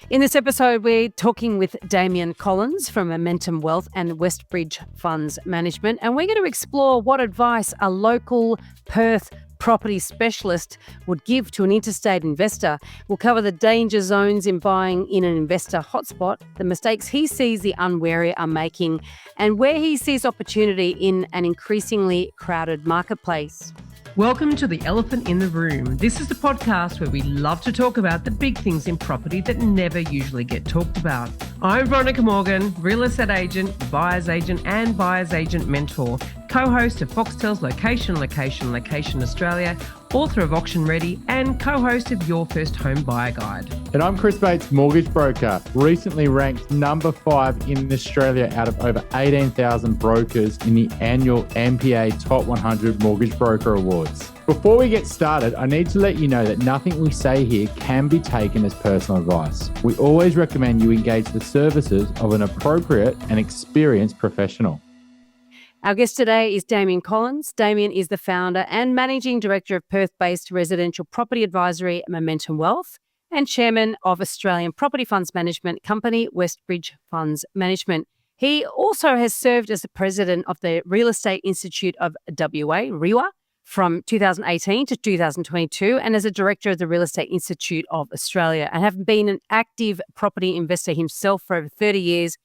In this episode, we're talking with Damian Collins from Momentum Wealth and Westbridge Funds Management, and we're going to explore what advice a local Perth property specialist would give to an interstate investor. We'll cover the danger zones in buying in an investor hotspot, the mistakes he sees the unwary are making, and where he sees opportunity in an increasingly crowded marketplace. Welcome to The Elephant in the Room. This is the podcast where we love to talk about the big things in property that never usually get talked about. I'm Veronica Morgan, real estate agent, buyer's agent and buyer's agent mentor, co-host of Foxtel's Location Australia, author of Auction Ready and co-host of Your First Home Buyer Guide. And I'm Chris Bates, mortgage broker, recently ranked number 5 in Australia out of over 18,000 brokers in the annual MPA Top 100 Mortgage Broker Awards. Before we get started, I need to let you know that nothing we say here can be taken as personal advice. We always recommend you engage the services of an appropriate and experienced professional. Our guest today is Damian Collins. Damian is the founder and managing director of Perth-based residential property advisory Momentum Wealth and chairman of Australian property funds management company Westbridge Funds Management. He also has served as the president of the Real Estate Institute of WA, REWA, from 2018 to 2022, and as a director of the Real Estate Institute of Australia, and have been an active property investor himself for over 30 years.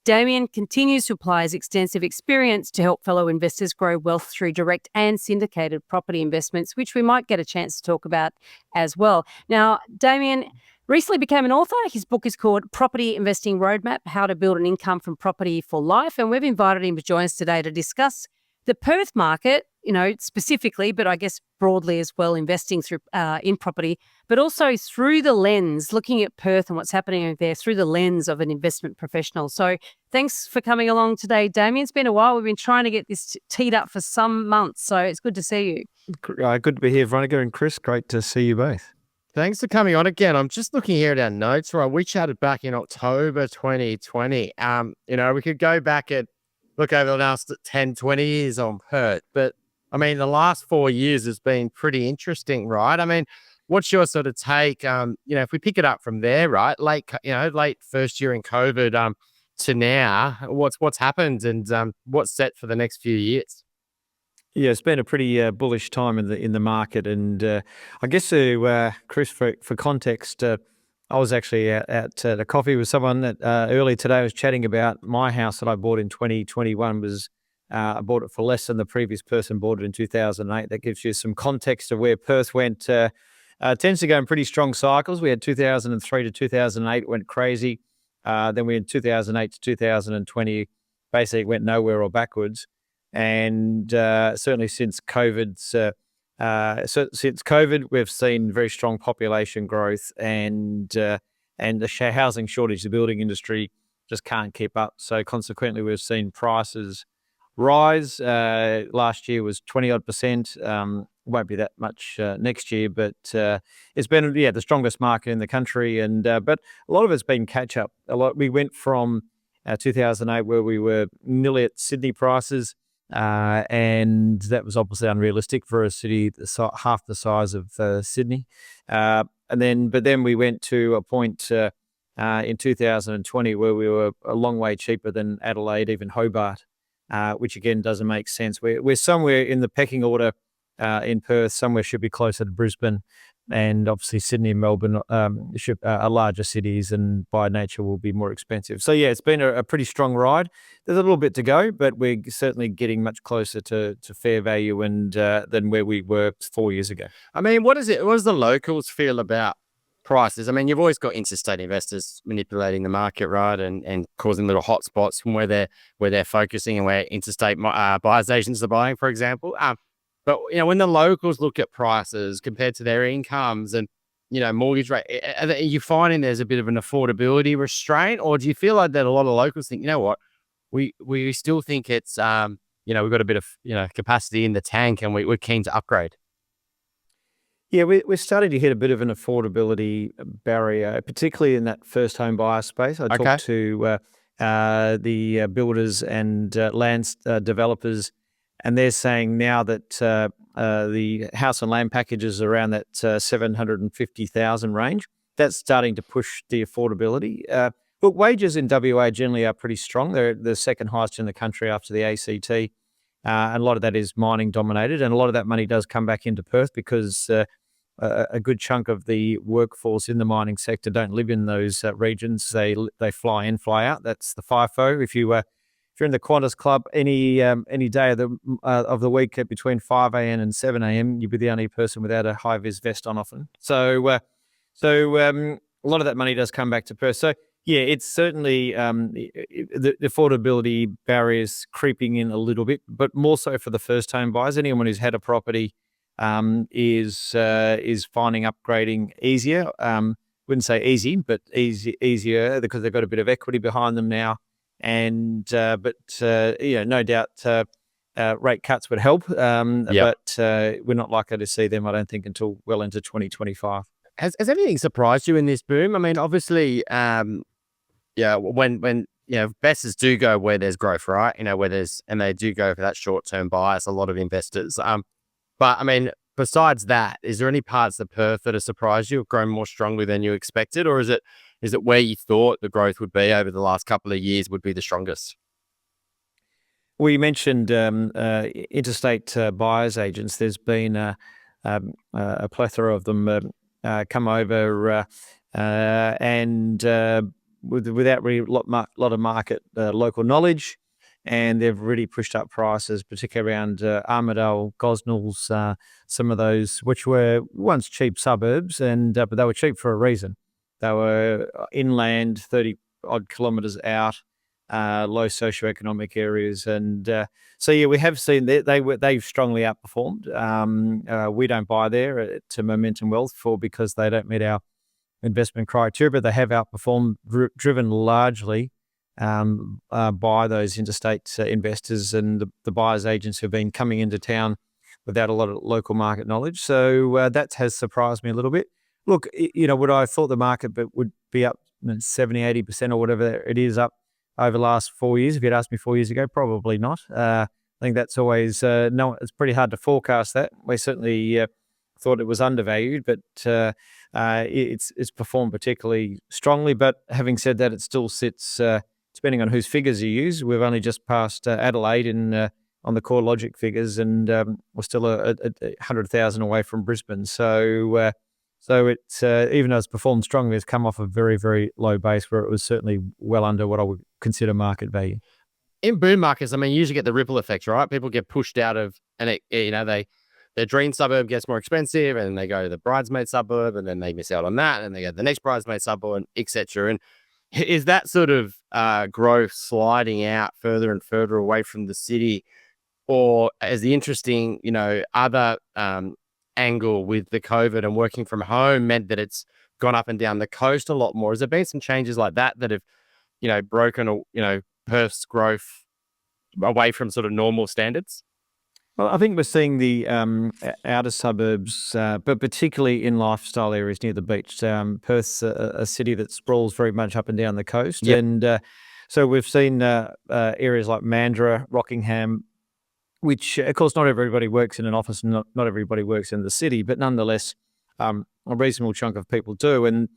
Damian continues to apply his extensive experience to help fellow investors grow wealth through direct and syndicated property investments, which we might get a chance to talk about as well. Now, Damian recently became an author. His book is called Property Investing Roadmap, How to Build an Income from Property for Life. And we've invited him to join us today to discuss the Perth market, specifically, but I guess broadly as well, investing through in property, but also through the lens, looking at Perth and what's happening over there through the lens of an investment professional. So thanks for coming along today, Damian. It's been a while. We've been trying to get this teed up for some months, so it's good to see you. Good to be here, Veronica and Chris. Great to see you both. Thanks for coming on again. I'm just looking here at our notes, right? We chatted back in October 2020. We could go back and look over the last 10, 20 years on Perth, but the last 4 years has been pretty interesting, right? What's your sort of take? If we pick it up from there, right? Late first year in COVID to now, what's happened and what's set for the next few years? Yeah, it's been a pretty bullish time in the market, and I guess to Chris, for context, I was actually at a coffee with someone that earlier today was chatting about my house that I bought in 2021 was. I bought it for less than the previous person bought it in 2008. That gives you some context of where Perth went. Tends to go in pretty strong cycles. We had 2003 to 2008 went crazy. Then we had 2008 to 2020 basically went nowhere or backwards. And certainly since COVID, we've seen very strong population growth and the housing shortage. The building industry just can't keep up. So consequently, we've seen prices rise. Last year was 20-odd%. Won't be that much next year, but it's been the strongest market in the country. And but a lot of it's been catch up. We went from 2008 where we were nearly at Sydney prices, and that was obviously unrealistic for a city half the size of Sydney. But then we went to a point in 2020 where we were a long way cheaper than Adelaide, even Hobart. Which again doesn't make sense. We're somewhere in the pecking order in Perth. Somewhere should be closer to Brisbane, and obviously Sydney and Melbourne are larger cities, and by nature will be more expensive. So yeah, it's been a pretty strong ride. There's a little bit to go, but we're certainly getting much closer to fair value and than where we were 4 years ago. What does the locals feel about prices? You've always got interstate investors manipulating the market, right, and causing little hotspots from where they're focusing and where interstate buyers agents are buying, for example. But when the locals look at prices compared to their incomes and mortgage rate, are you finding there's a bit of an affordability restraint, or do you feel like that a lot of locals think, we still think it's we've got a bit of capacity in the tank and we're keen to upgrade? Yeah, we're starting to hit a bit of an affordability barrier, particularly in that first home buyer space. I talked to the builders and land developers, and they're saying now that the house and land packages are around that 750,000 range. that's starting to push the affordability. Look, wages in WA generally are pretty strong. They're the second highest in the country after the ACT. And a lot of that is mining dominated, and a lot of that money does come back into Perth because a good chunk of the workforce in the mining sector don't live in those regions. They fly in, fly out. That's the FIFO. If you're in the Qantas Club any day of the week between 5 a.m. and 7 a.m., you'd be the only person without a high vis vest on often. So a lot of that money does come back to Perth. So yeah, it's certainly the affordability barriers creeping in a little bit, but more so for the first home buyers. Anyone who's had a property is finding upgrading easier. Wouldn't say easy, but easier because they've got a bit of equity behind them now. And no doubt rate cuts would help. But we're not likely to see them, I don't think, until well into 2025. Has anything surprised you in this boom? I mean, obviously, when investors do go where there's growth, right? And they do go for that short-term bias, a lot of investors. But I mean, besides that, is there any parts of Perth that have surprised you, have grown more strongly than you expected, or is it where you thought the growth would be over the last couple of years would be the strongest? Well, you mentioned interstate buyers agents. There's been a plethora of them come over and without really lot of market local knowledge, and they've really pushed up prices, particularly around Armidale, Gosnells, some of those which were once cheap suburbs, but they were cheap for a reason. They were inland, 30 odd kilometres out, low socioeconomic areas, and so yeah, we have seen they've strongly outperformed. We don't buy there to Momentum Wealth because they don't meet our investment criteria, but they have outperformed, driven largely by those interstate investors and the buyers agents who've been coming into town without a lot of local market knowledge. So that has surprised me a little bit. Look, would I have thought the market would be up 70, 80% or whatever it is up over the last 4 years? If you'd asked me 4 years ago, probably not. I think that's always it's pretty hard to forecast that. We certainly thought it was undervalued, but it's performed particularly strongly. But having said that, it still sits, depending on whose figures you use. We've only just passed Adelaide on the core logic figures, and we're still a 100,000 away from Brisbane. So it's even though it's performed strongly, it's come off a very, very low base where it was certainly well under what I would consider market value. In boom markets, I mean, you usually get the ripple effect, right? People get pushed out of, and their dream suburb gets more expensive, and they go to the bridesmaid suburb, and then they miss out on that, and they go to the next bridesmaid suburb, and etc. And is that sort of growth sliding out further and further away from the city, or as the interesting, other angle with the COVID and working from home meant that it's gone up and down the coast a lot more? Has there been some changes like that have, broken, Perth's growth away from sort of normal standards? Well, I think we're seeing the outer suburbs, but particularly in lifestyle areas near the beach. Perth's a city that sprawls very much up and down the coast. Yep. And so we've seen areas like Mandurah, Rockingham, which, of course, not everybody works in an office and not everybody works in the city, but nonetheless, a reasonable chunk of people do. And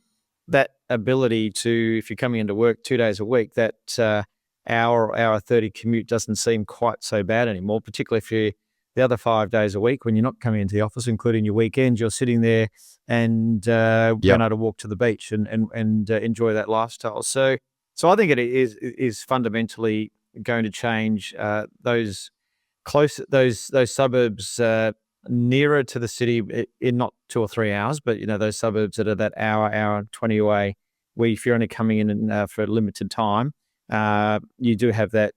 that ability to, if you're coming into work 2 days a week, that hour 30 commute doesn't seem quite so bad anymore, particularly if you're the other 5 days a week when you're not coming into the office, including your weekends, you're sitting there and being able to walk to the beach and enjoy that lifestyle. So I think it is fundamentally going to change those suburbs nearer to the city in not 2 or 3 hours, but those suburbs that are that hour 20 away, where if you're only coming in for a limited time, you do have that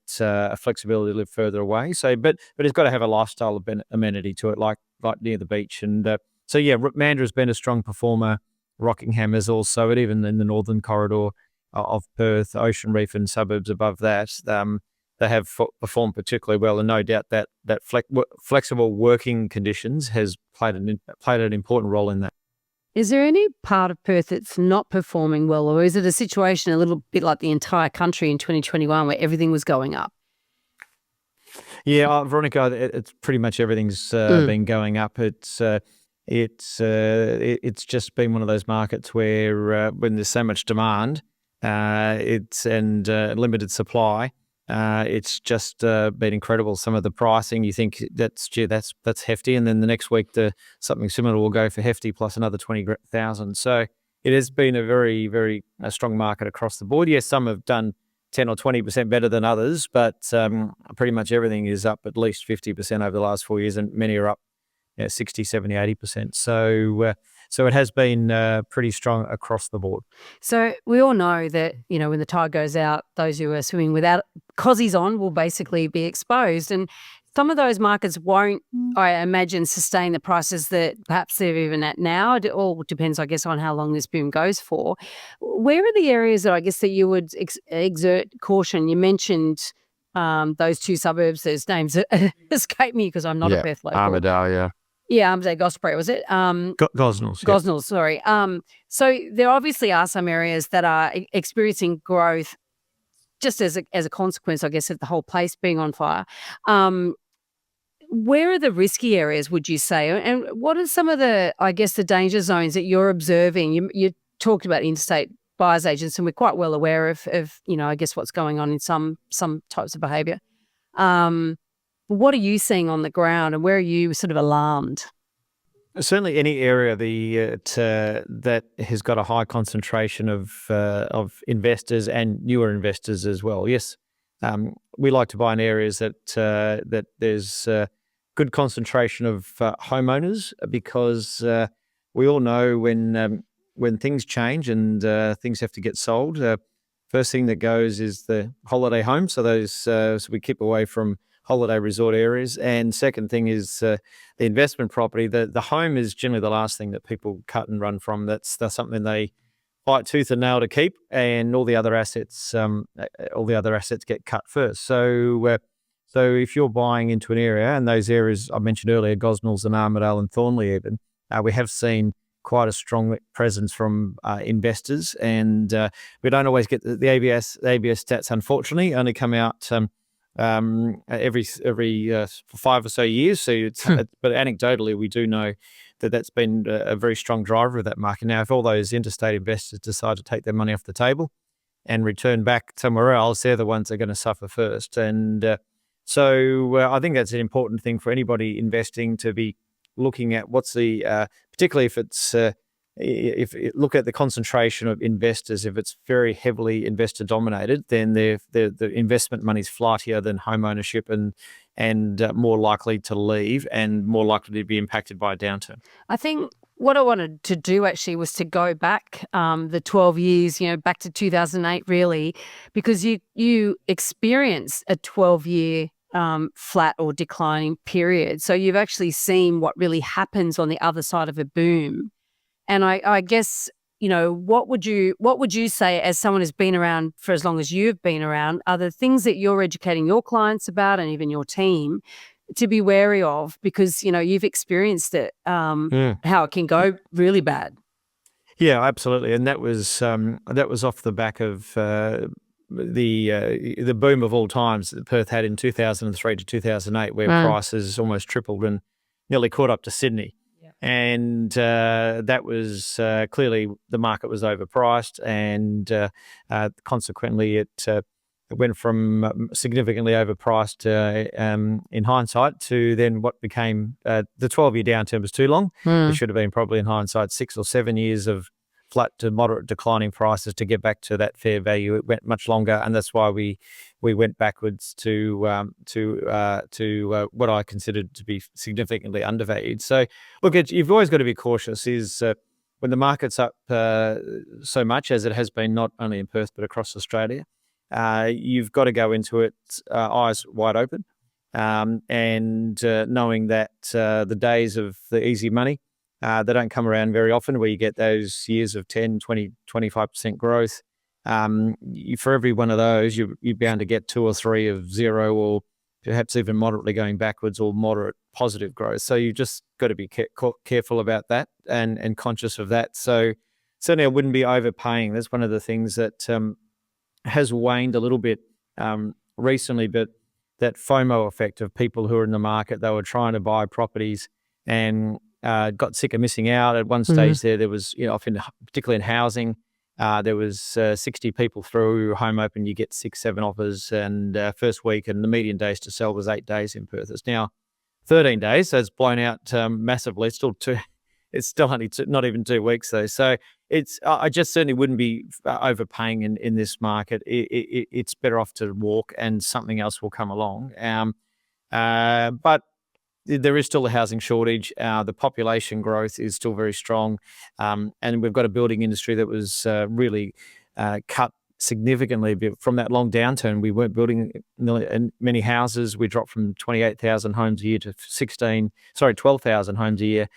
flexibility to live further away. So, but it's got to have a lifestyle amenity to it, like near the beach. And so, yeah, Mandurah's been a strong performer. Rockingham is also, and even in the northern corridor of Perth, Ocean Reef and suburbs above that, they have performed particularly well. And no doubt that flexible working conditions has played an important role in that. Is there any part of Perth that's not performing well, or is it a situation a little bit like the entire country in 2021 where everything was going up? Yeah, Veronica, it's pretty much everything's been going up. It's it's just been one of those markets where when there's so much demand, limited supply, it's just been incredible. Some of the pricing, you think that's hefty, and then the next week something similar will go for hefty plus another 20,000. So it has been a very, very strong market across the board. Yes, some have done 10 or 20% better than others, but pretty much everything is up at least 50% over the last 4 years, and many are up 60, 70, 80%. So it has been pretty strong across the board. So we all know that, when the tide goes out, those who are swimming without cozies on will basically be exposed. And some of those markets won't, I imagine, sustain the prices that perhaps they're even at now. It all depends, I guess, on how long this boom goes for. Where are the areas that I guess that you would exert caution? You mentioned those two suburbs. Those names escape me because I'm not a Perth local. Armidale, Yeah, Gosprey, was it? Gosnells. Gosnells, sorry. So there obviously are some areas that are experiencing growth just as a consequence, I guess, of the whole place being on fire. Where are the risky areas, would you say? And what are some of the, I guess, the danger zones that you're observing? You talked about interstate buyers agents, and we're quite well aware of I guess, what's going on in some types of behaviour. What are you seeing on the ground, and where are you sort of alarmed? Certainly, any area that has got a high concentration of investors and newer investors as well. Yes, we like to buy in areas that there's good concentration of homeowners, because we all know when things change and things have to get sold. First thing that goes is the holiday home, so we keep away from holiday resort areas. And second thing is the investment property. The home is generally the last thing that people cut and run from. That's something they fight tooth and nail to keep, and all the other assets get cut first. So if you're buying into an area, and those areas I mentioned earlier, Gosnells and Armidale and Thornley even, we have seen quite a strong presence from investors, and we don't always get the ABS stats, unfortunately, only come out every 5 or so years. So but anecdotally, we do know that that's been a very strong driver of that market. Now, if all those interstate investors decide to take their money off the table and return back somewhere else, they're the ones that are going to suffer first. And so I think that's an important thing for anybody investing to be looking at. What's the particularly if you look at the concentration of investors, if it's very heavily investor dominated, then the investment money's flightier than home ownership, and more likely to leave and more likely to be impacted by a downturn. I think what I wanted to do actually was to go back the 12 years, back to 2008 really, because you experienced a 12-year flat or declining period. So you've actually seen what really happens on the other side of a boom. And I guess, what would you say, as someone who's been around for as long as you've been around, are the things that you're educating your clients about, and even your team, to be wary of, because, you've experienced it, how it can go really bad? Yeah, absolutely. And that was off the back of the boom of all times that Perth had in 2003 to 2008, where prices almost tripled and nearly caught up to Sydney. And that was clearly the market was overpriced, and consequently it went from significantly overpriced in hindsight to then what became the 12-year downturn was too long. It should have been probably in hindsight 6 or 7 years of flat to moderate declining prices to get back to that fair value. It went much longer, and that's why we went backwards to what I considered to be significantly undervalued. So, look, you've always got to be cautious. When the market's up so much as it has been, not only in Perth but across Australia, you've got to go into it eyes wide open, and knowing that the days of the easy money, they don't come around very often, where you get those years of 10, 20, 25% growth. For every one of those, you're bound to get 2 or 3 of zero, or perhaps even moderately going backwards, or moderate positive growth. So you just got to be careful about that and conscious of that. So certainly I wouldn't be overpaying. That's one of the things that has waned a little bit recently, but that FOMO effect of people who are in the market, they were trying to buy properties, and got sick of missing out. At one stage there was, often, particularly in housing, there was 60 people through home open, you get 6-7 offers, and first week, and the median days to sell was 8 days in Perth. It's now 13 days, so it's blown out massively. It's still only not even 2 weeks though. So I just certainly wouldn't be overpaying in this market. It's better off to walk, and something else will come along. But there is still a housing shortage. The population growth is still very strong. And we've got a building industry that was really cut significantly from that long downturn. We weren't building many houses. We dropped from 28,000 homes a year to 12,000 homes a year.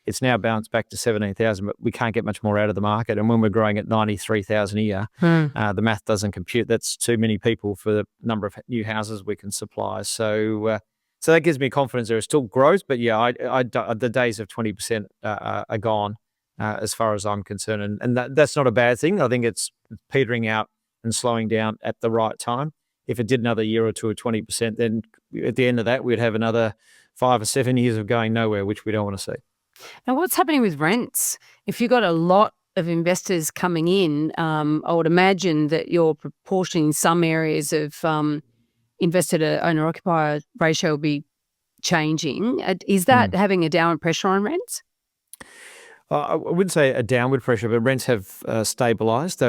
It's now bounced back to 17,000, but we can't get much more out of the market. And when we're growing at 93,000 a year, the math doesn't compute. That's too many people for the number of new houses we can supply. So that gives me confidence there is still growth. But yeah, the days of 20% are gone as far as I'm concerned. And that's not a bad thing. I think it's petering out and slowing down at the right time. If it did another year or two of 20%, then at the end of that, we'd have another 5 or 7 years of going nowhere, which we don't want to see. Now, what's happening with rents? If you've got a lot of investors coming in, I would imagine that your proportion in some areas of investor to owner-occupier ratio will be changing. Is that having a downward pressure on rents? I wouldn't say a downward pressure, but rents have stabilised.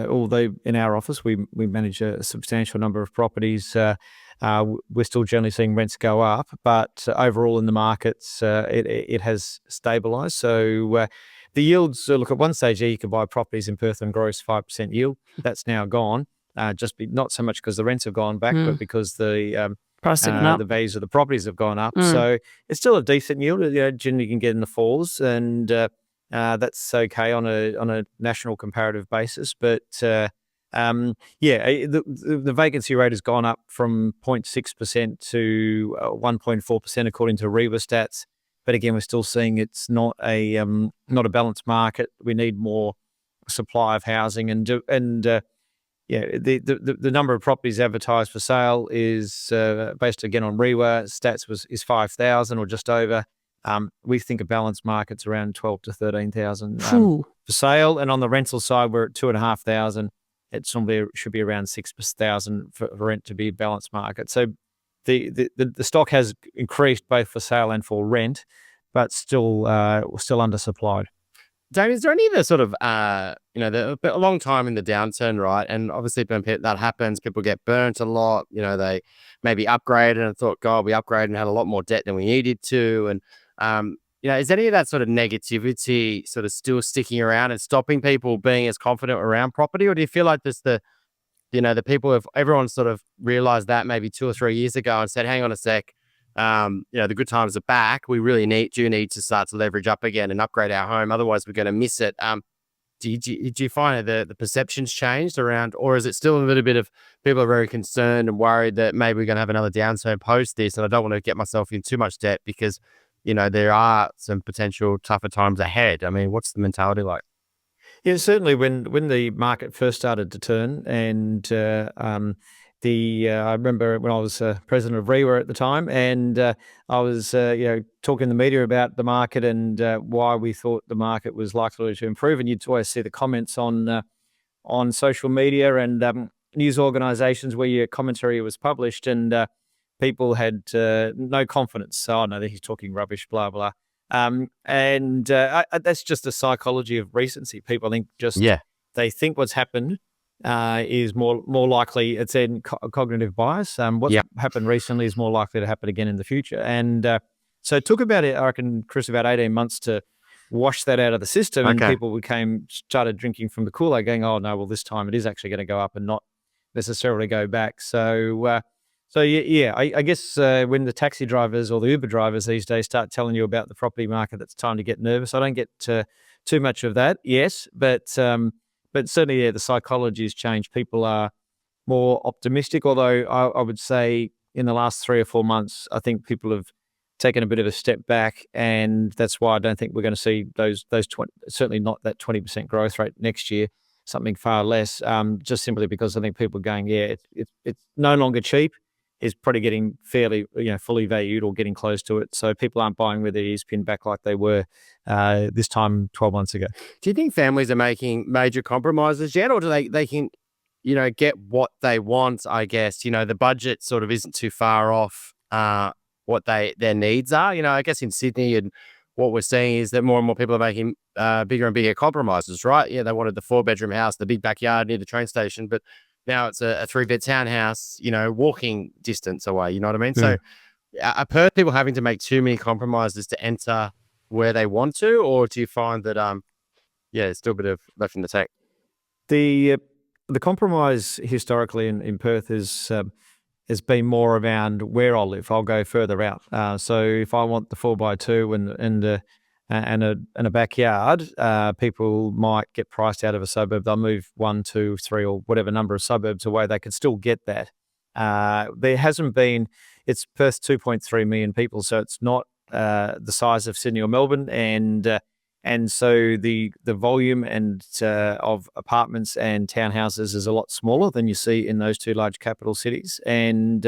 Although in our office we manage a substantial number of properties, we're still generally seeing rents go up. But overall in the markets, it has stabilised. So the yields, look, at one stage you could buy properties in Perth and gross 5% yield. That's now gone. Not so much because the rents have gone back, but because the values of the properties have gone up. So it's still a decent yield. Generally you can get in the fours, and that's okay on a national comparative basis. But the vacancy rate has gone up from 0.6% to 1.4% according to REWA stats. But again, we're still seeing it's not a balanced market. We need more supply of housing, the number of properties advertised for sale is based again on REWA stats is 5,000 or just over. We think a balanced market's around 12 to 13,000 for sale, and on the rental side we're at 2,500. It should be around 6,000 for rent to be a balanced market. So the stock has increased both for sale and for rent, but still undersupplied. Damian, is there any of the sort of, a long time in the downturn, right? And obviously when that happens, people get burnt a lot. They maybe upgraded and thought, God, we upgraded and had a lot more debt than we needed to. And, is any of that sort of negativity sort of still sticking around and stopping people being as confident around property? Or do you feel like everyone sort of realized that maybe 2 or 3 years ago and said, hang on a sec, the good times are back. We really need to start to leverage up again and upgrade our home. Otherwise, we're going to miss it. Do you find that the perceptions changed around, or is it still a little bit of people are very concerned and worried that maybe we're going to have another downturn post this, and I don't want to get myself in too much debt because, there are some potential tougher times ahead? I mean, what's the mentality like? Yeah, certainly when the market first started to turn, and I remember when I was president of REWA at the time, and I was talking to the media about the market and why we thought the market was likely to improve. And you'd always see the comments on social media and news organisations where your commentary was published, and people had no confidence. So I know that he's talking rubbish, blah blah. That's just the psychology of recency. People think they think what's happened is more likely. It's in cognitive bias. What's happened recently is more likely to happen again in the future. And so it took about 18 months to wash that out of the system, and people started drinking from the Kool-Aid, going, oh no, well this time it is actually going to go up and not necessarily go back. I guess when the taxi drivers or the Uber drivers these days start telling you about the property market, it's time to get nervous. I don't get too much of that, yes, but certainly, the psychology has changed. People are more optimistic, although I would say in the last 3 or 4 months, I think people have taken a bit of a step back, and that's why I don't think we're going to see those 20, certainly not that 20% growth rate next year, something far less, just simply because I think people are going, it's no longer cheap. is probably getting fairly, fully valued or getting close to it. So people aren't buying with their ears pinned back like they were this time 12 months ago. Do you think families are making major compromises yet, or do they can, get what they want? I guess the budget sort of isn't too far off what their needs are. I guess in Sydney, and what we're seeing is that more and more people are making bigger and bigger compromises. Right? Yeah, they wanted the 4-bedroom house, the big backyard near the train station, but now it's a 3-bed townhouse, walking distance away. You know what I mean? So are Perth people having to make too many compromises to enter where they want to, or do you find that, there's still a bit of left in the tank? The compromise historically in Perth has been more around where I'll live. I'll go further out. So if I want the 4x2 and a backyard, people might get priced out of a suburb. They'll move 1, 2, 3, or whatever number of suburbs away. They can still get that. There hasn't been. It's Perth 2.3 million people, so it's not the size of Sydney or Melbourne, and so the volume of apartments and townhouses is a lot smaller than you see in those two large capital cities, and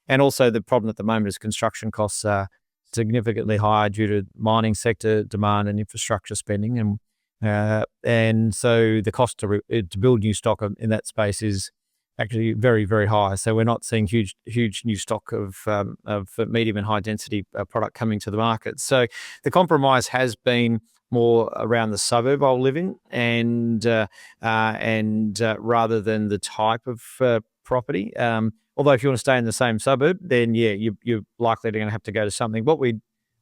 also the problem at the moment is construction costs are significantly higher due to mining sector demand and infrastructure spending, and so the cost to build new stock in that space is actually very, very high. So we're not seeing huge new stock of medium and high density product coming to the market. So the compromise has been more around the suburb I'll live in, and rather than the type of property. Although if you want to stay in the same suburb, then you're likely going to have to go to something. What we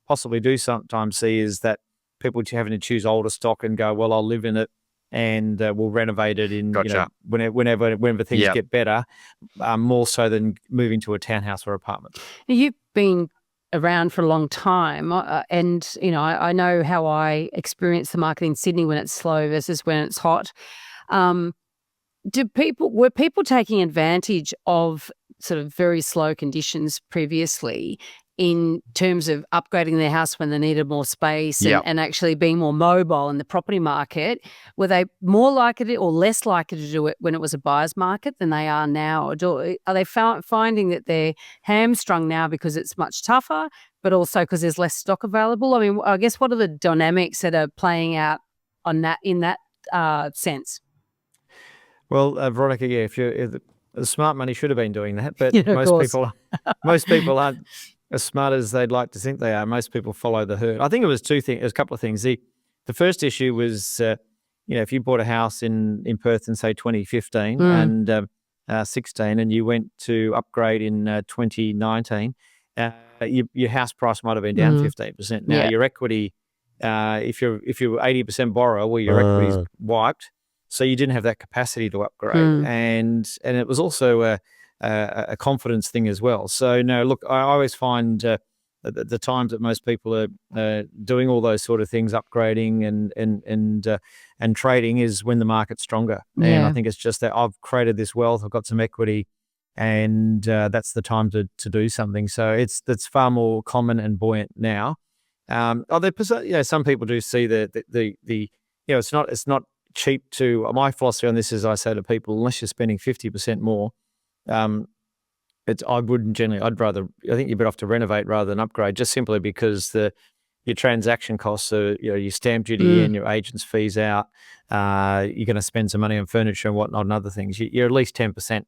possibly do sometimes see is that people having to choose older stock and go, well, I'll live in it, and we'll renovate it in whenever things get better, more so than moving to a townhouse or apartment. You've been around for a long time, and I know how I experience the market in Sydney when it's slow versus when it's hot. Were people taking advantage of sort of very slow conditions previously in terms of upgrading their house when they needed more space and actually being more mobile in the property market? Were they more likely to, or less likely to do it when it was a buyer's market than they are now? Or are they finding that they're hamstrung now because it's much tougher, but also because there's less stock available? I mean, I guess what are the dynamics that are playing out in that sense? Well, Veronica, if the smart money should have been doing that, but most people aren't as smart as they'd like to think they are. Most people follow the herd. I think it was a couple of things. The first issue was, if you bought a house in Perth in say 2015 and 16, and you went to upgrade in 2019, your house price might have been down 15%. Now your equity, if you're 80% borrower, well, your equity's wiped. So you didn't have that capacity to upgrade, and it was also a confidence thing as well. So no, look, I always find the times that most people are doing all those sort of things, upgrading and trading, is when the market's stronger. Yeah. And I think it's just that I've created this wealth, I've got some equity, and that's the time to do something. So that's far more common and buoyant now. Some people do see it's not cheap to. My philosophy on this is, I say to people, unless you're spending 50% more, I think you're better off to renovate rather than upgrade, just simply because your transaction costs are, your stamp duty in, your agent's fees out, you're going to spend some money on furniture and whatnot and other things. You're at least 10%,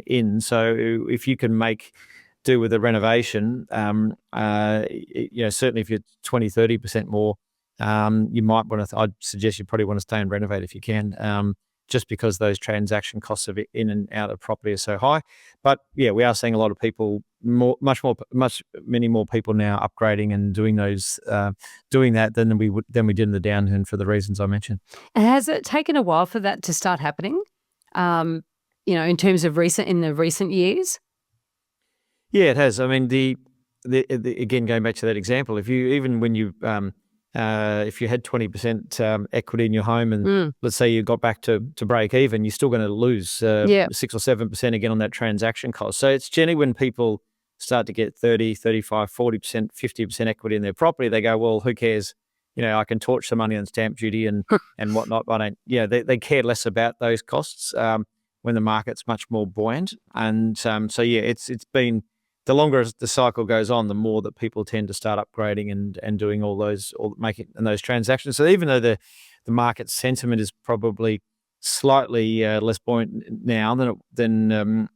in. So if you can make do with a renovation, certainly if you're 20, 30% more, you might want to, I'd suggest you probably want to stay and renovate if you can, just because those transaction costs of in and out of property are so high. But yeah, we are seeing a lot of people, many more people now upgrading and doing that than we did in the downturn for the reasons I mentioned. Has it taken a while for that to start happening? In terms of in the recent years? Yeah, it has. I mean, again, going back to that example, if you had 20% equity in your home and let's say you got back to break even, you're still going to lose 6 or 7% again on that transaction cost. So it's generally when people start to get 30, 35, 40%, 50% equity in their property, they go, well, who cares? I can torch the money on stamp duty and whatnot. They care less about those costs. when the market's much more buoyant. And so yeah, it's been, the longer the cycle goes on, the more that people tend to start upgrading and doing all those, or making those transactions. So even though the market sentiment is probably slightly less buoyant now than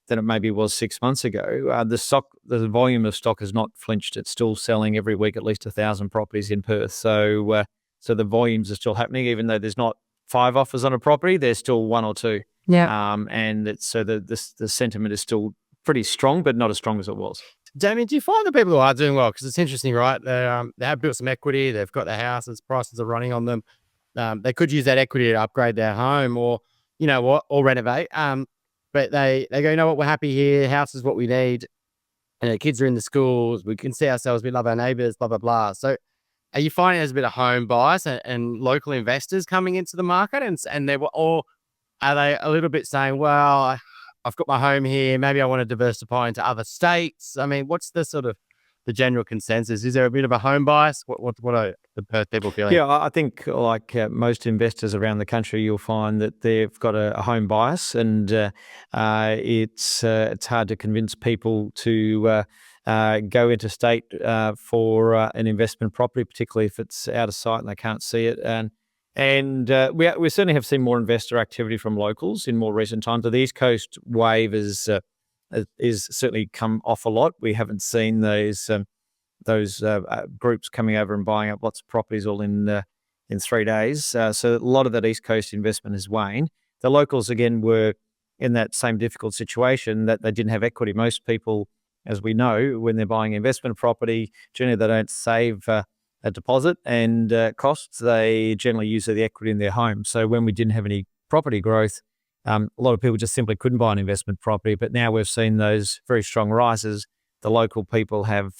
it maybe was 6 months ago, the volume of stock has not flinched. It's still selling every week at least 1,000 properties in Perth. So so the volumes are still happening, even though there's not 5 offers on a property. There's still 1 or 2. Yeah. And it's so the sentiment is still pretty strong, but not as strong as it was. Damien, do you find the people who are doing well? Because it's interesting, right? They have built some equity. They've got their houses. Prices are running on them. They could use that equity to upgrade their home or, or renovate. But they go, you know what? We're happy here. House is what we need. And kids are in the schools. We can see ourselves. We love our neighbours, blah, blah, blah. So are you finding there's a bit of home bias and local investors coming into the market? Or are they a little bit saying, well, I've got my home here. Maybe I want to diversify into other states. I mean, what's the sort of the general consensus? Is there a bit of a home bias? What are the Perth people feeling? Yeah, I think like most investors around the country, you'll find that they've got a home bias, and it's hard to convince people to go interstate for an investment property, particularly if it's out of sight and they can't see it. And we certainly have seen more investor activity from locals in more recent times. The East Coast wave is certainly come off a lot. We haven't seen those groups coming over and buying up lots of properties all in 3 days. So a lot of that East Coast investment has waned. The locals, again, were in that same difficult situation that they didn't have equity. Most people, as we know, when they're buying investment property, generally they don't save a deposit and costs. They generally use the equity in their home. So when we didn't have any property growth, a lot of people just simply couldn't buy an investment property. But now we've seen those very strong rises. The local people have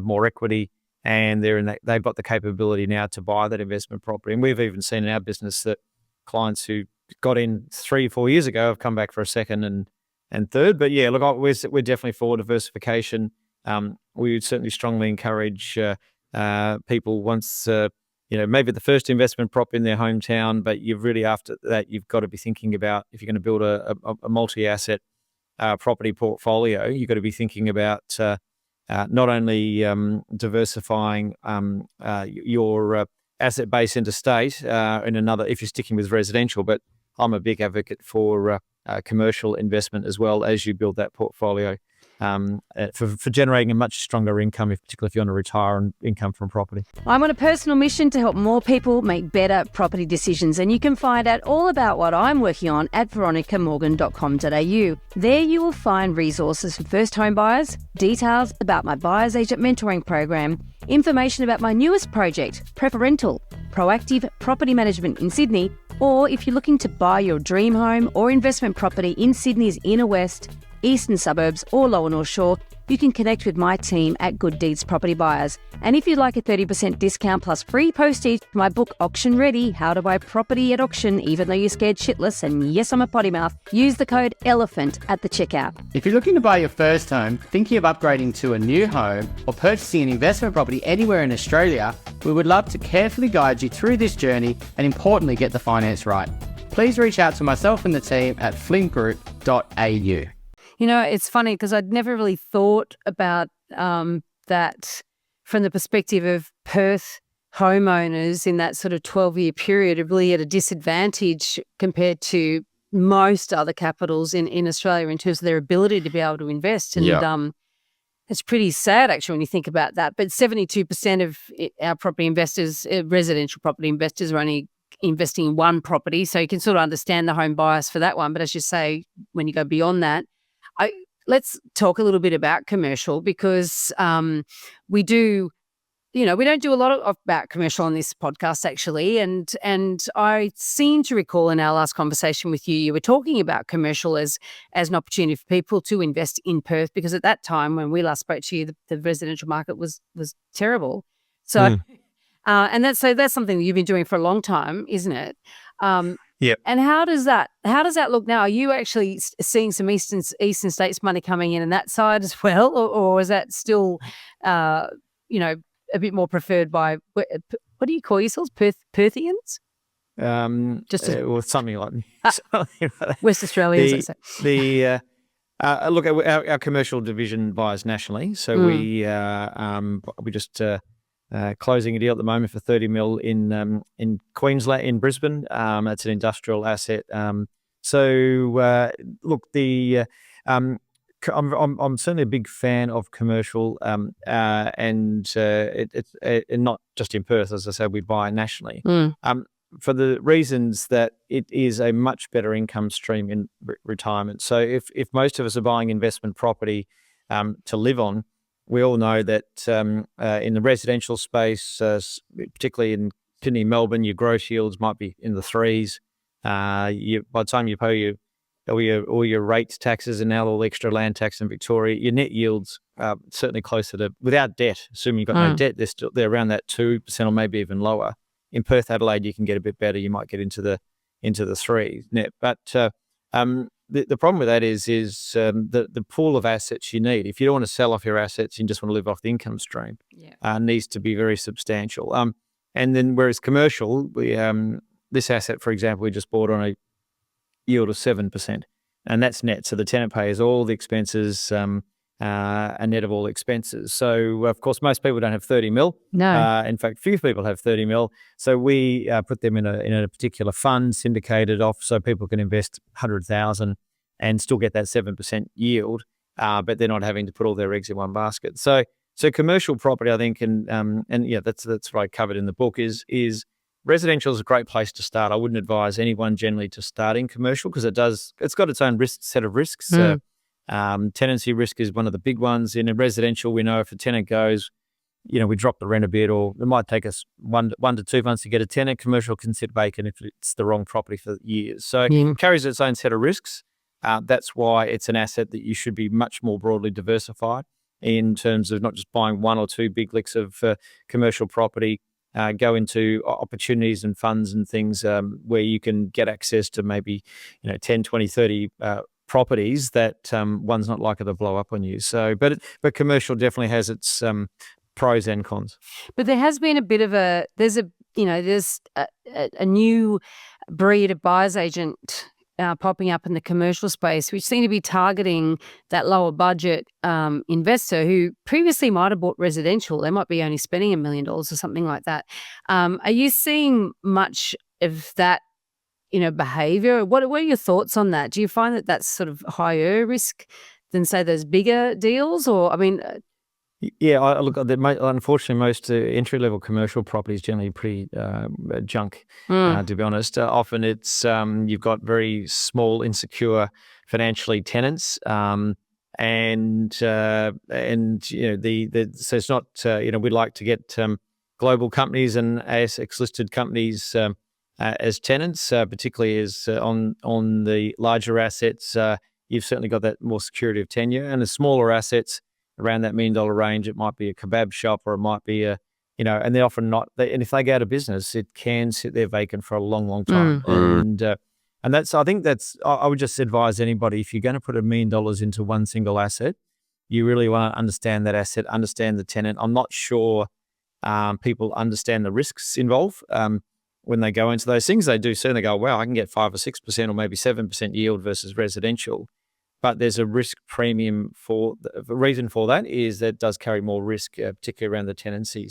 more equity, and they've got the capability now to buy that investment property. And we've even seen in our business that clients who got in 3 or 4 years ago have come back for a second and third. But yeah, look, we're definitely for diversification. We would certainly strongly encourage people once, maybe the first investment prop in their hometown, but after that, you've got to be thinking about, if you're going to build a multi-asset property portfolio, you've got to be thinking about not only diversifying your asset base interstate in another, if you're sticking with residential, but I'm a big advocate for commercial investment as well as you build that portfolio. For generating a much stronger income, particularly if you want to retire on income from property. I'm on a personal mission to help more people make better property decisions, and you can find out all about what I'm working on at veronicamorgan.com.au. There you will find resources for first home buyers, details about my buyer's agent mentoring program, information about my newest project, Preferential, proactive property management in Sydney, or if you're looking to buy your dream home or investment property in Sydney's inner west, eastern suburbs or lower North Shore, you can connect with my team at Good Deeds Property Buyers. And if you'd like a 30% discount plus free postage for my book Auction Ready, How to Buy Property at Auction Even Though You're Scared Shitless, and yes, I'm a potty mouth, use the code ELEPHANT at the checkout. If you're looking to buy your first home, thinking of upgrading to a new home, or purchasing an investment property anywhere in Australia, we would love to carefully guide you through this journey and importantly get the finance right. Please reach out to myself and the team at flintgroup.au. It's funny because I'd never really thought about that from the perspective of Perth homeowners in that sort of 12-year period are really at a disadvantage compared to most other capitals in Australia in terms of their ability to be able to invest. And it's pretty sad actually when you think about that. But 72% of our property investors, residential property investors, are only investing in one property. So you can sort of understand the home bias for that one. But as you say, when you go beyond that, let's talk a little bit about commercial because we don't do a lot about commercial on this podcast actually. And I seem to recall in our last conversation with you, you were talking about commercial as an opportunity for people to invest in Perth because at that time when we last spoke to you, the residential market was terrible. So, and that's something that you've been doing for a long time, isn't it? Yep. And how does that look now? Are you actually seeing some eastern states money coming in that side as well, or is that still, a bit more preferred by what do you call yourselves, Perthians? or something like that. West Australia, as I say. Look, our commercial division buys nationally, so we just closing a deal at the moment for 30 mil in Queensland, in Brisbane. That's an industrial asset. Look, I'm certainly a big fan of commercial, and it's not just in Perth, as I said, we buy nationally. For the reasons that it is a much better income stream in retirement. So if most of us are buying investment property to live on, we all know that in the residential space, particularly in Sydney, Melbourne, your gross yields might be in the threes. By the time you pay all your rates, taxes, and now all the extra land tax in Victoria, your net yields certainly closer to, without debt, assuming you've got no debt, they're around that 2% or maybe even lower. In Perth, Adelaide, you can get a bit better. You might get into the threes net. But the problem with that is the pool of assets you need. If you don't want to sell off your assets, you just want to live off the income stream. Needs to be very substantial. And then whereas commercial, this asset, for example, we just bought on a yield of 7%, and that's net. So the tenant pays all the expenses. A net of all expenses. So, of course, most people don't have 30 mil. No. In fact, few people have 30 mil. So we put them in a particular fund, syndicated off, so people can invest 100,000 and still get that 7% yield, but they're not having to put all their eggs in one basket. So commercial property, I think, and yeah, that's what I covered in the book, is residential is a great place to start. I wouldn't advise anyone generally to start in commercial because it's got its own set of risks. Tenancy risk is one of the big ones. In a residential, we know if a tenant goes, we drop the rent a bit, or it might take us 1 to 2 months to get a tenant. Commercial can sit vacant if it's the wrong property for years. So it carries its own set of risks. That's why it's an asset that you should be much more broadly diversified in terms of not just buying 1 or 2 big licks of commercial property. Go into opportunities and funds and things where you can get access to maybe 10, 20, 30 properties that one's not likely to blow up on you. So, but commercial definitely has its pros and cons. But there has been a bit of there's a new breed of buyer's agent popping up in the commercial space, which seem to be targeting that lower budget investor who previously might have bought residential. They might be only spending $1 million or something like that. Are you seeing much of that behavior? What are your thoughts on that? Do you find that that's sort of higher risk than, say, those bigger deals? Or, I mean... Yeah, look, unfortunately, most entry-level commercial property is generally pretty junk, to be honest. Often it's you've got very small, insecure financially tenants, so it's not, we'd like to get global companies and ASX-listed companies as tenants, particularly as on the larger assets, you've certainly got that more security of tenure. And the smaller assets around that $1 million range, it might be a kebab shop, or it might be and they're often not. And if they go out of business, it can sit there vacant for a long, long time. And that's, I think that's, I would just advise anybody, if you're going to put $1 million into one single asset, you really want to understand that asset, understand the tenant. I'm not sure people understand the risks involved. When they go into those things, they do certainly go, wow, I can get 5 or 6% or maybe 7% yield versus residential. But there's a risk premium for the reason for that is that it does carry more risk, particularly around the tenancy.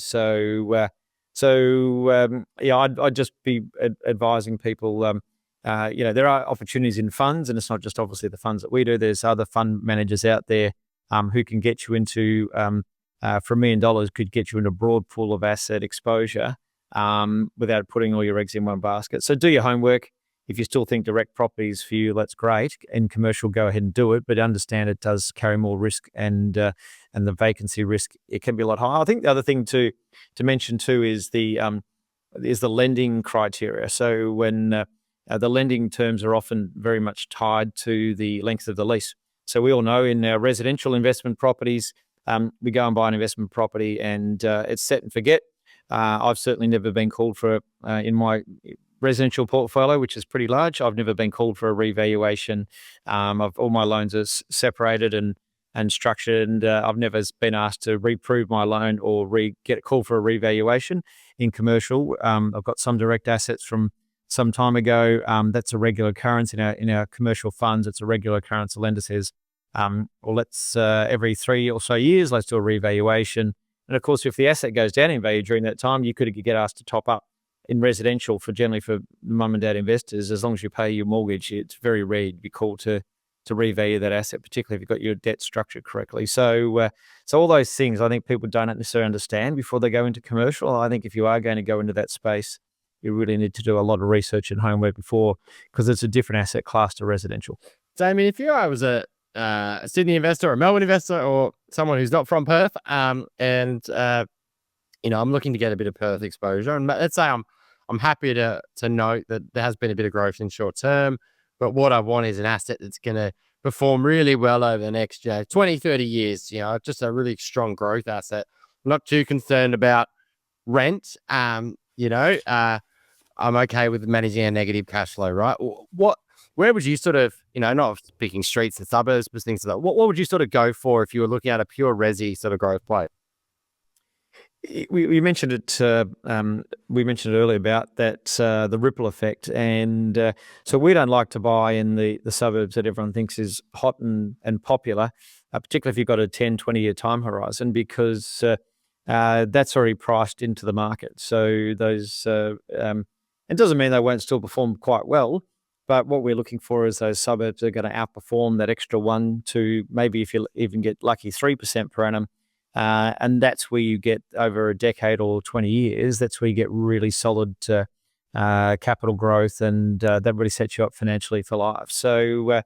I'd just be advising people, there are opportunities in funds, and it's not just obviously the funds that we do. There's other fund managers out there who can get you into, for $1 million, could get you in a broad pool of asset exposure without putting all your eggs in one basket. So do your homework. If you still think direct properties for you, that's great. In commercial, go ahead and do it, but understand it does carry more risk, and the vacancy risk, it can be a lot higher. I think the other thing to mention too is the lending criteria. So when the lending terms are often very much tied to the length of the lease. So we all know in our residential investment properties, we go and buy an investment property and it's set and forget. I've certainly never been called for, in my residential portfolio, which is pretty large, I've never been called for a revaluation. All my loans are separated and structured, and I've never been asked to reprove my loan or get a call for a revaluation. In commercial, I've got some direct assets from some time ago. That's a regular occurrence in our commercial funds. It's a regular occurrence. The lender says, well, let's every 3 or so years, let's do a revaluation. And of course, if the asset goes down in value during that time, you could get asked to top up. In residential, generally for mum and dad investors, as long as you pay your mortgage, it's very rare you'd be called to revalue that asset, particularly if you've got your debt structured correctly. So all those things I think people don't necessarily understand before they go into commercial. I think if you are going to go into that space, you really need to do a lot of research and homework before, because it's a different asset class to residential. Damien, if I was a Sydney investor or a Melbourne investor or someone who's not from Perth, I'm looking to get a bit of Perth exposure, and let's say I'm happy to note that there has been a bit of growth in short term, but what I want is an asset that's going to perform really well over the next 20, 30 years, just a really strong growth asset. I'm not too concerned about rent. I'm okay with managing a negative cash flow, right? Where would you sort of, not picking streets and suburbs, but things like that, what would you sort of go for if you were looking at a pure resi sort of growth play? We mentioned it. We mentioned it earlier about that the ripple effect, and so we don't like to buy in the suburbs that everyone thinks is hot and popular, particularly if you've got a 10, 20-year time horizon, because that's already priced into the market. So those it doesn't mean they won't still perform quite well, but what we're looking for is those suburbs are going to outperform that extra 1 to maybe, if you even get lucky, 3% per annum. And that's where you get over a decade or 20 years, that's where you get really solid capital growth, and that really sets you up financially for life. So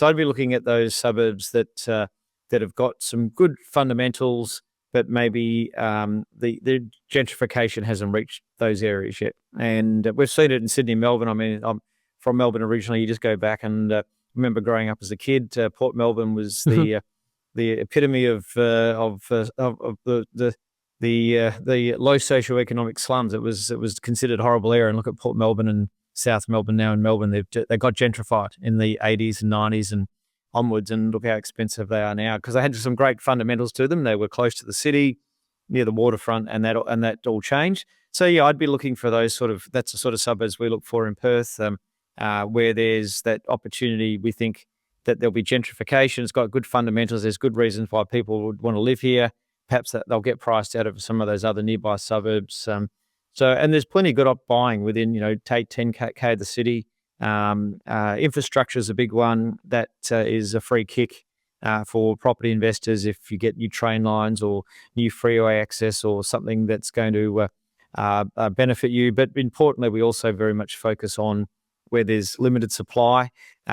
I'd be looking at those suburbs that have got some good fundamentals, but maybe the gentrification hasn't reached those areas yet. And we've seen it in Sydney and Melbourne. I mean, I'm from Melbourne originally. You just go back and remember growing up as a kid, Port Melbourne was the epitome of the low socioeconomic slums. It was considered horrible area. And look at Port Melbourne and South Melbourne now. In Melbourne, they got gentrified in the 80s and 90s and onwards, and look how expensive they are now, because they had some great fundamentals to them. They were close to the city, near the waterfront, and that all changed. So yeah, I'd be looking for that's the sort of suburbs we look for in Perth, where there's that opportunity. We think that there'll be gentrification. It's got good fundamentals. There's good reasons why people would want to live here. Perhaps that they'll get priced out of some of those other nearby suburbs. And there's plenty of good buying within, take 10K of the city. Infrastructure is a big one. That is a free kick for property investors if you get new train lines or new freeway access or something that's going to benefit you. But importantly, we also very much focus on where there's limited supply.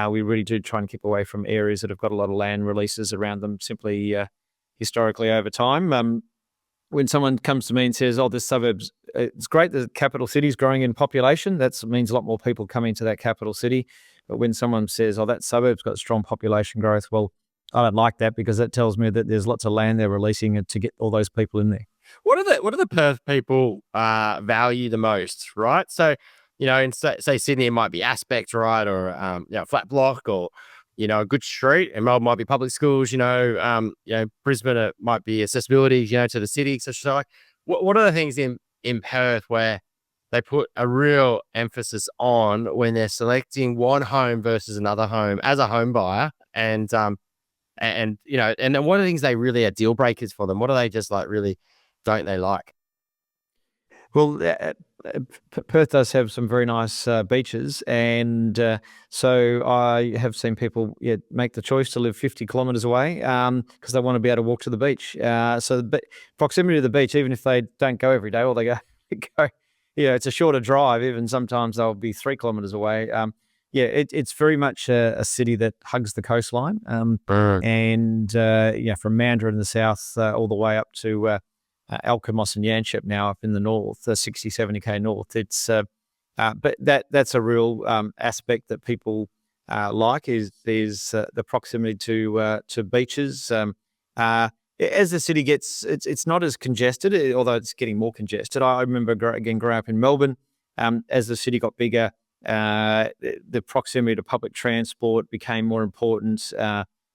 We really do try and keep away from areas that have got a lot of land releases around them, simply historically over time. When someone comes to me and says, this suburb's, it's great that the capital city is growing in population, that means a lot more people coming to that capital city. But when someone says, that suburb's got strong population growth, well, I don't like that, because that tells me that there's lots of land they're releasing to get all those people in there. What do the Perth people value the most, right? So, in say Sydney, it might be aspect, right? Or, flat block, or, a good street. And Melbourne might be public schools, Brisbane, it might be accessibility, to the city. So what are the things in Perth where they put a real emphasis on when they're selecting one home versus another home as a home buyer? And what are the things they really are deal breakers for them? What do they just really don't they like? Well, Perth does have some very nice beaches, and so I have seen people make the choice to live 50 kilometres away because they want to be able to walk to the beach. So the proximity to the beach, even if they don't go every day, or they go, it's a shorter drive. Even sometimes they'll be 3 kilometres away. It's very much a city that hugs the coastline, and from Mandurah in the south all the way up to Alkimos and Yanchep now up in the north, 60, 70K north. It's but that's a real aspect that people like is the proximity to beaches. As the city gets, it's not as congested, although it's getting more congested. I remember growing up in Melbourne. As the city got bigger, the proximity to public transport became more important.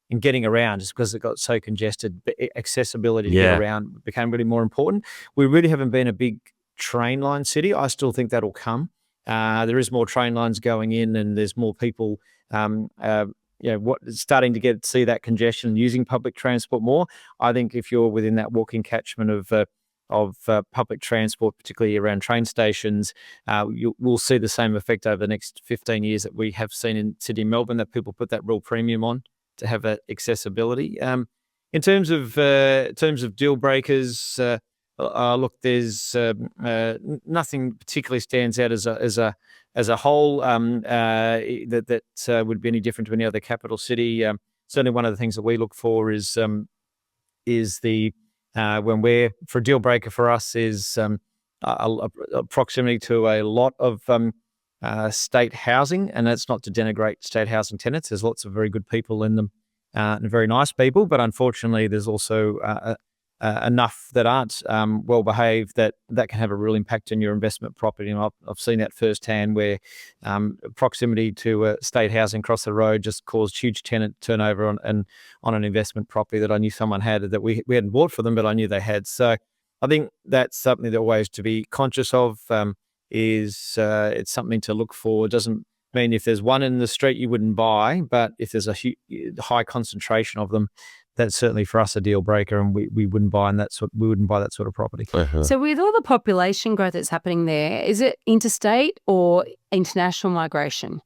In getting around, just because it got so congested, accessibility to get around became really more important. We really haven't been a big train line city. I still think that'll come. There is more train lines going in, and there's more people starting to see that congestion and using public transport more. I think if you're within that walking catchment of public transport, particularly around train stations, we'll see the same effect over the next 15 years that we have seen in Sydney and Melbourne, that people put that real premium on to have that accessibility. In terms of deal breakers, look, there's nothing particularly stands out as a whole that would be any different to any other capital city. Certainly, one of the things that we look for is the for a deal breaker for us is a proximity to a lot of state housing, and that's not to denigrate state housing tenants. There's lots of very good people in them and very nice people, but unfortunately, there's also enough that aren't well behaved that can have a real impact on your investment property. And I've seen that firsthand, where proximity to state housing across the road just caused huge tenant turnover on an investment property that I knew someone had, that we hadn't bought for them, but I knew they had. So I think that's something that always to be conscious of. It's something to look for. It doesn't mean if there's one in the street you wouldn't buy, but if there's a high concentration of them, that's certainly for us a deal breaker, and we wouldn't buy that sort of property. So with all the population growth that's happening there, is it interstate or international migration?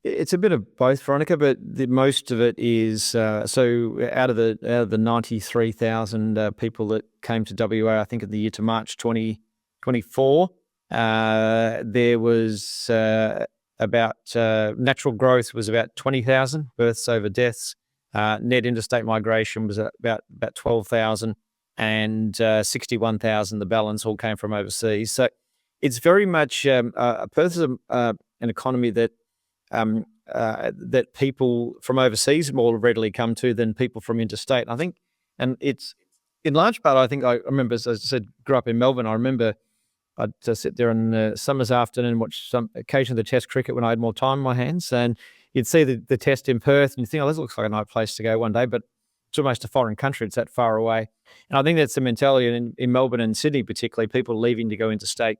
It's a bit of both, Veronica, but most of it is so out of the 93,000 people that came to WA, I think in the year to March 2024, there was about natural growth was about 20,000 births over deaths. Net interstate migration was about 12,000, and 61,000, the balance all came from overseas. So it's very much Perth is an economy that that people from overseas more readily come to than people from interstate. I think, and it's in large part, I remember, as I said, grew up in Melbourne. I remember I'd sit there on a summer's afternoon and watch occasionally the Test cricket when I had more time on my hands, and you'd see the Test in Perth and you think, oh, this looks like a nice place to go one day, but it's almost a foreign country. It's that far away. And I think that's the mentality in Melbourne and Sydney, particularly people leaving to go interstate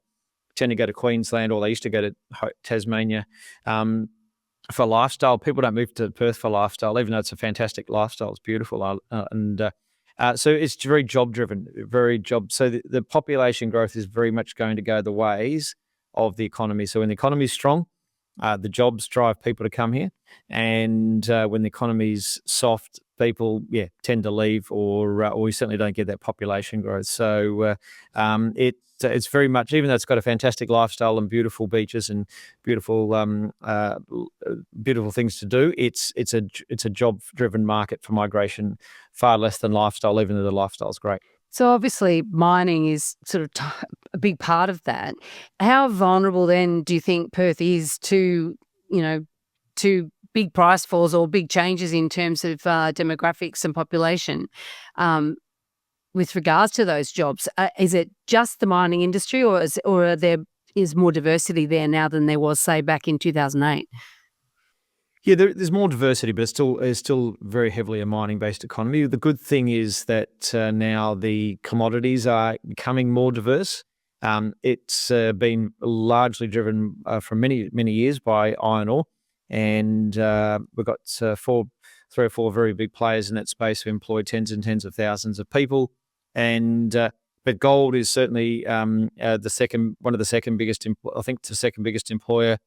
tend to go to Queensland, or they used to go to Tasmania for lifestyle. People don't move to Perth for lifestyle, even though it's a fantastic lifestyle. It's beautiful. So it's very job driven, So the population growth is very much going to go the ways of the economy. So when the economy is strong, the jobs drive people to come here, and when the economy's soft, people tend to leave, or we certainly don't get that population growth. So it's very much, even though it's got a fantastic lifestyle and beautiful beaches and beautiful things to do, it's a job driven market for migration, far less than lifestyle, even though the lifestyle is great. So obviously mining is sort of a big part of that. How vulnerable then do you think Perth is to big price falls or big changes in terms of demographics and population with regards to those jobs? Is it just the mining industry, or there is more diversity there now than there was, say, back in 2008? Yeah, there's more diversity, but it's still very heavily a mining-based economy. The good thing is that now the commodities are becoming more diverse. It's been largely driven for many, many years by iron ore, and we've got 3 or 4 very big players in that space who employ tens and tens of thousands of people. And but gold is certainly one of the second biggest, I think, the second biggest employer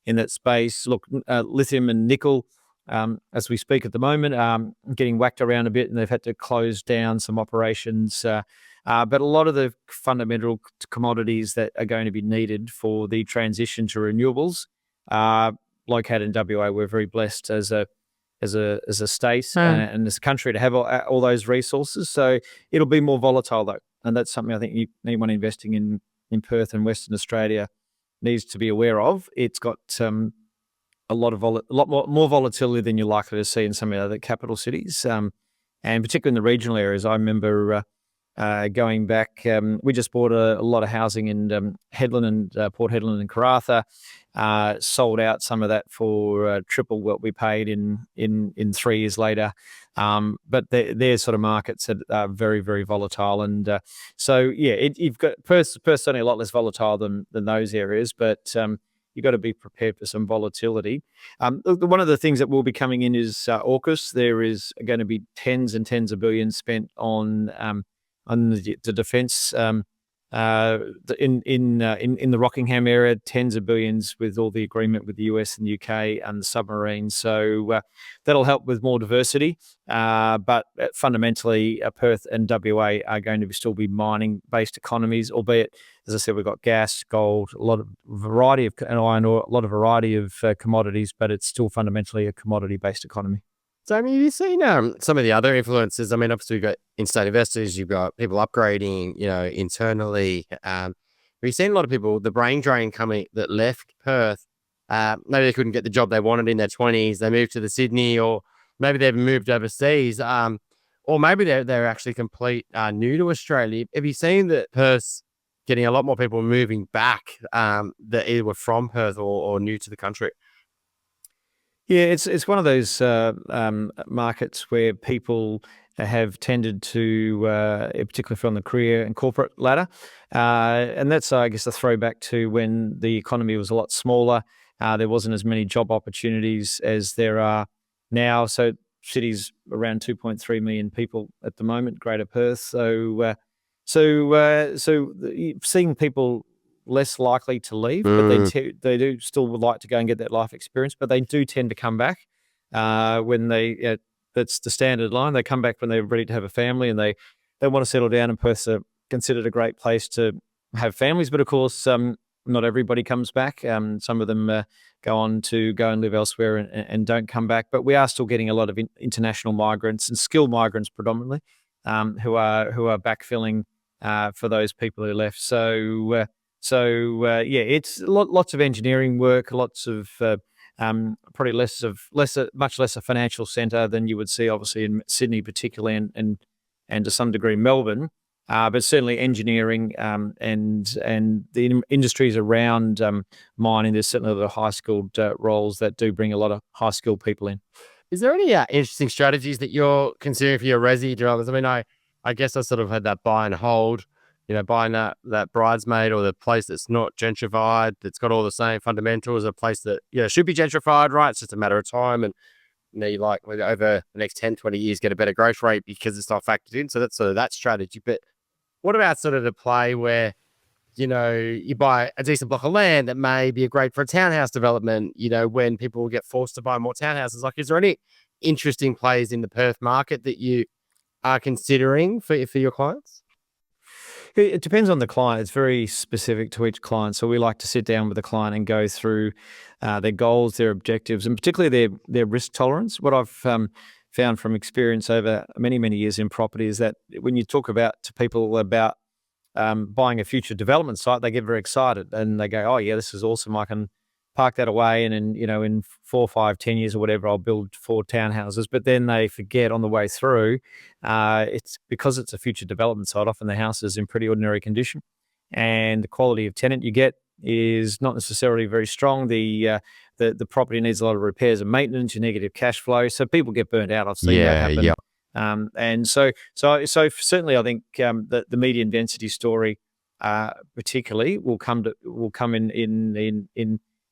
in that space. Look, lithium and nickel, as we speak at the moment, getting whacked around a bit, and they've had to close down some operations. But a lot of the fundamental commodities that are going to be needed for the transition to renewables are located in WA. We're very blessed as a state and as a country to have all those resources. So it'll be more volatile though, and that's something I think anyone investing in Perth and Western Australia needs to be aware of. It's got a lot more volatility than you're likely to see in some of the other capital cities, and particularly in the regional areas. I remember going back, we just bought a lot of housing in Headland and Port Hedland and Karratha. sold out some of that for triple what we paid in 3 years later. But they're sort of markets that are very, very volatile. And so, yeah, you've got Perth's certainly a lot less volatile than those areas, but you've got to be prepared for some volatility. One of the things that will be coming in is AUKUS. There is going to be tens and tens of billions spent on the defence in the Rockingham area, tens of billions with all the agreement with the US and the UK and the submarines. So that'll help with more diversity. But fundamentally, Perth and WA are going to still be mining-based economies, albeit, as I said, we've got gas, gold, a lot of variety of iron ore, a lot of variety of commodities, but it's still fundamentally a commodity-based economy. So, I mean, have you seen some of the other influences? I mean, obviously, you've got in-state investors, you've got people upgrading, internally. Have you seen a lot of people, the brain drain coming that left Perth? Maybe they couldn't get the job they wanted in their 20s. They moved to the Sydney, or maybe they've moved overseas, or maybe they're actually complete new to Australia. Have you seen that Perth's getting a lot more people moving back that either were from Perth or new to the country? Yeah, it's one of those markets where people have tended to, particularly from the career and corporate ladder, and that's, I guess, a throwback to when the economy was a lot smaller. There wasn't as many job opportunities as there are now. So city's around 2.3 million people at the moment, Greater Perth. So seeing people less likely to leave, but they do still would like to go and get that life experience, but they do tend to come back when they, that's the standard line. They come back when they're ready to have a family and they want to settle down, and Perth's considered a great place to have families. But of course, not everybody comes back. Some of them go on to go and live elsewhere and don't come back. But we are still getting a lot of international migrants and skilled migrants predominantly who are backfilling for those people who left. So it's lots of engineering work, lots of probably much less a financial centre than you would see, obviously, in Sydney, particularly, and to some degree Melbourne. But certainly engineering and the industries around mining, there's certainly a lot of high-skilled roles that do bring a lot of high-skilled people in. Is there any interesting strategies that you're considering for your resi developments? I mean, I guess I sort of had that buy and hold, buying that bridesmaid or the place that's not gentrified, that's got all the same fundamentals, a place that should be gentrified, right? It's just a matter of time, and you like over the next 10, 20 years get a better growth rate because it's not factored in. So that's sort of that strategy. But what about sort of the play where you buy a decent block of land that may be great for a townhouse development, when people get forced to buy more townhouses? Like, is there any interesting plays in the Perth market that you are considering for your clients? It depends on the client. It's very specific to each client. So we like to sit down with the client and go through their goals, their objectives, and particularly their risk tolerance. What I've found from experience over many, many years in property is that when you talk to people about buying a future development site, they get very excited and they go, "Oh yeah, this is awesome. I can park that away, and in 4, 5, 10 years or whatever, I'll build 4 townhouses." But then they forget on the way through, it's because it's a future development site. Often the house is in pretty ordinary condition, and the quality of tenant you get is not necessarily very strong. The property needs a lot of repairs and maintenance, your negative cash flow, so people get burnt out. I've seen that happen. Yeah. And so certainly, I think that the median density story, particularly, will come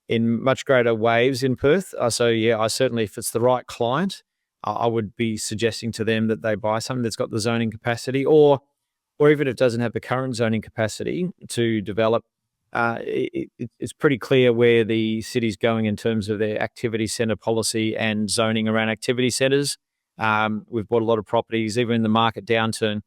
in much greater waves in Perth. I certainly, if it's the right client, I would be suggesting to them that they buy something that's got the zoning capacity, or even if it doesn't have the current zoning capacity to develop. It's pretty clear where the city's going in terms of their activity centre policy and zoning around activity centres. We've bought a lot of properties, even in the market downturn.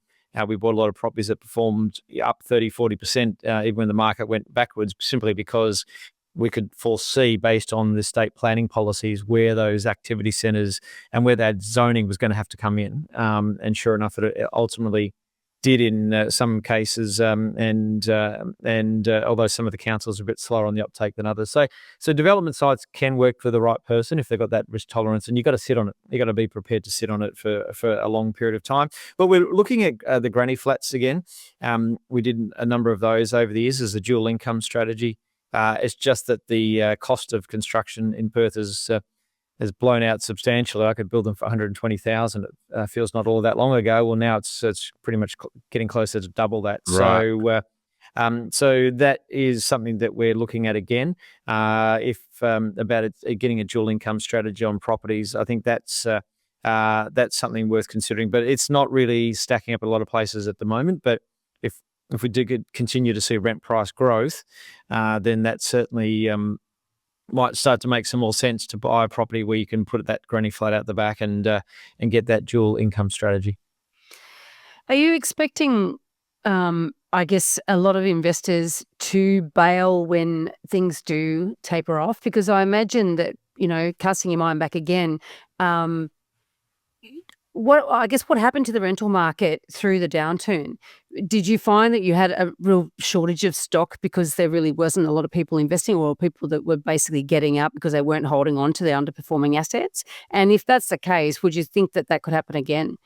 We bought a lot of properties that performed up 30, 40%, even when the market went backwards, simply because we could foresee, based on the state planning policies, where those activity centres and where that zoning was going to have to come in. And sure enough, it ultimately did in some cases, and although some of the councils are a bit slower on the uptake than others. So development sites can work for the right person if they've got that risk tolerance, and you've got to sit on it. You've got to be prepared to sit on it for a long period of time. But we're looking at the granny flats again. We did a number of those over the years as a dual income strategy. It's just that the cost of construction in Perth has blown out substantially. I could build them for 120,000. It feels not all that long ago. Well, now it's pretty much getting closer to double that. Right. So that is something that we're looking at again. If about getting a dual income strategy on properties, I think that's something worth considering. But it's not really stacking up a lot of places at the moment. But if we do continue to see rent price growth, then that certainly might start to make some more sense to buy a property where you can put that granny flat out the back and get that dual income strategy. Are you expecting, I guess, a lot of investors to bail when things do taper off? Because I imagine that, casting your mind back again, what happened to the rental market through the downturn? Did you find that you had a real shortage of stock because there really wasn't a lot of people investing, or people that were basically getting out because they weren't holding on to their underperforming assets? And if that's the case, would you think that could happen again?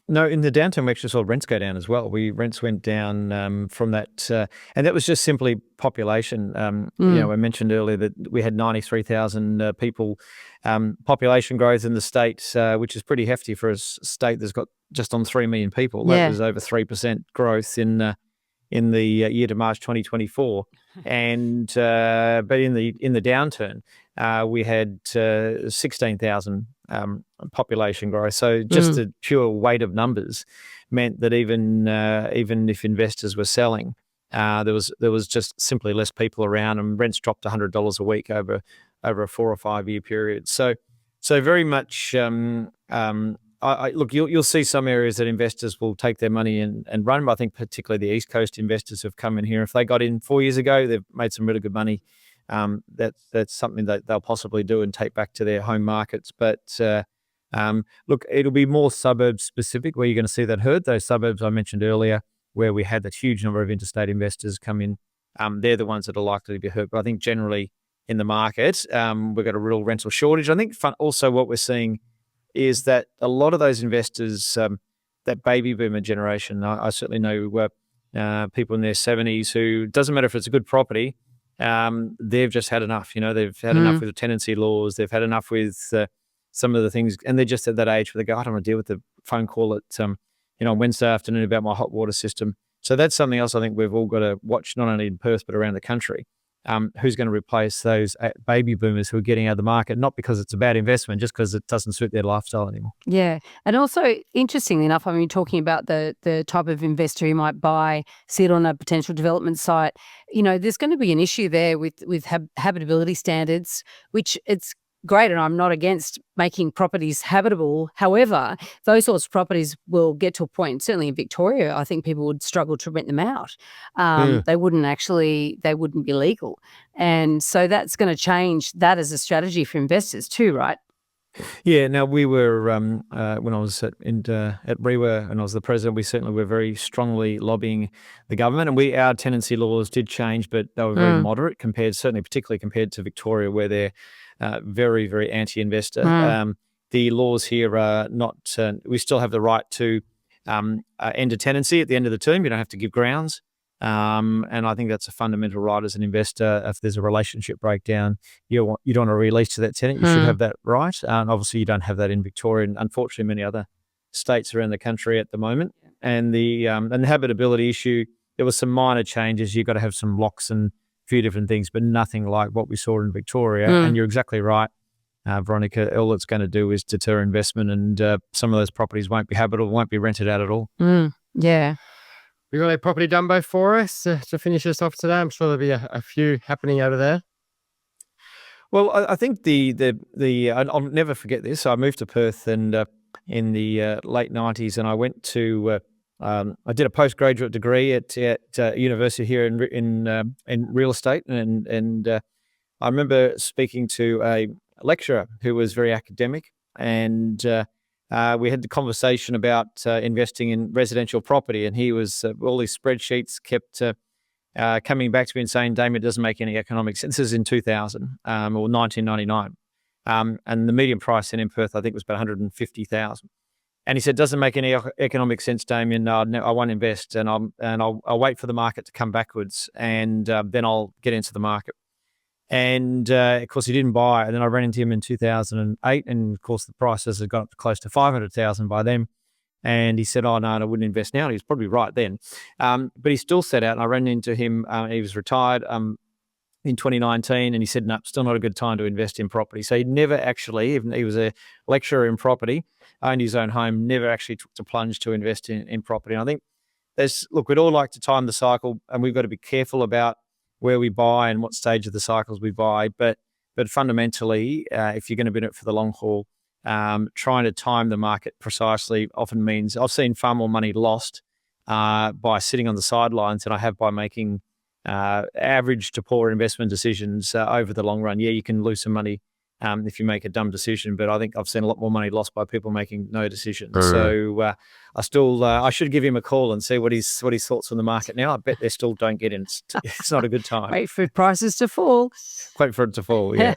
No, in the downturn, we actually saw rents go down as well. Rents went down from that, and that was just simply population. I mentioned earlier that we had 93,000 people population growth in the state, which is pretty hefty for a state that's got just on 3 million people. That was over 3% growth in the year to March 2024, and but in the downturn, we had 16,000 population growth. So just the pure weight of numbers meant that even if investors were selling, there was just simply less people around, and rents dropped $100 a week over a 4 or 5 year period. So very much. Look, you'll see some areas that investors will take their money and run. But I think particularly the East Coast investors have come in here. If they got in 4 years ago, they've made some really good money. That's something that they'll possibly do and take back to their home markets. But look, it'll be more suburbs specific where you're going to see that herd. Those suburbs I mentioned earlier, where we had that huge number of interstate investors come in, they're the ones that are likely to be hurt. But I think generally in the market, we've got a real rental shortage. I think also what we're seeing is that a lot of those investors, that baby boomer generation, I certainly know people in their 70s who, doesn't matter if it's a good property, they've just had enough. They've had enough with the tenancy laws. They've had enough with some of the things, and they're just at that age where they go, I don't want to deal with the phone call at on Wednesday afternoon about my hot water system. So that's something else I think we've all got to watch, not only in Perth but around the country. Who's going to replace those baby boomers who are getting out of the market, not because it's a bad investment, just because it doesn't suit their lifestyle anymore. Yeah. And also, interestingly enough, talking about the type of investor who might sit on a potential development site, there's going to be an issue there with habitability standards, which it's great, and I'm not against making properties habitable. However, those sorts of properties will get to a point, certainly in Victoria, I think people would struggle to rent them out. They wouldn't be legal. And so that's going to change that as a strategy for investors too, right? Yeah. Now, we were, when I was at REWA and I was the president, we certainly were very strongly lobbying the government, and our tenancy laws did change, but they were very moderate particularly compared to Victoria, where they're very, very anti-investor. The laws here are not, we still have the right to end a tenancy at the end of the term. You don't have to give grounds. And I think that's a fundamental right as an investor. If there's a relationship breakdown, you don't want to release to that tenant, you should have that right. And obviously you don't have that in Victoria, and unfortunately many other states around the country at the moment. And the habitability issue, there were some minor changes. You've got to have some locks and few different things, but nothing like what we saw in Victoria. And you're exactly right, Veronica. All it's going to do is deter investment, and some of those properties won't be habitable, won't be rented out at all. Yeah. We got a property dumbo for us to finish us off today. I'm sure there'll be a few happening over there. Well, I think I'll never forget this. I moved to Perth and in the late 90s, and I went to I did a postgraduate degree at university here in real estate, and I remember speaking to a lecturer who was very academic, and we had the conversation about investing in residential property, and he was all these spreadsheets kept coming back to me and saying, Damian, it doesn't make any economic sense. This is in 2000 or 1999, and the median price in Perth I think was about 150,000. And he said, "Doesn't make any economic sense, Damian. No, I won't invest, and I'll wait for the market to come backwards, and then I'll get into the market." And of course, he didn't buy. And then I ran into him in 2008, and of course, the prices had got up to close to 500,000 by then. And he said, "Oh no, I wouldn't invest now." And he was probably right then, but he still set out. And I ran into him. He was retired in 2019, and he said, "No, still not a good time to invest in property." So he never actually, even he was a lecturer in property, owned his own home, never actually took the plunge to invest in property. And I think we'd all like to time the cycle, and we've got to be careful about where we buy and what stage of the cycles we buy. But fundamentally, if you're going to be in it for the long haul, trying to time the market precisely often means I've seen far more money lost by sitting on the sidelines than I have by making average to poor investment decisions over the long run. Yeah, you can lose some money if you make a dumb decision, but I think I've seen a lot more money lost by people making no decisions. So I should give him a call and see what his thoughts on the market now. I bet they still don't get in. It's not a good time. Wait for prices to fall. Wait for it to fall. Yeah.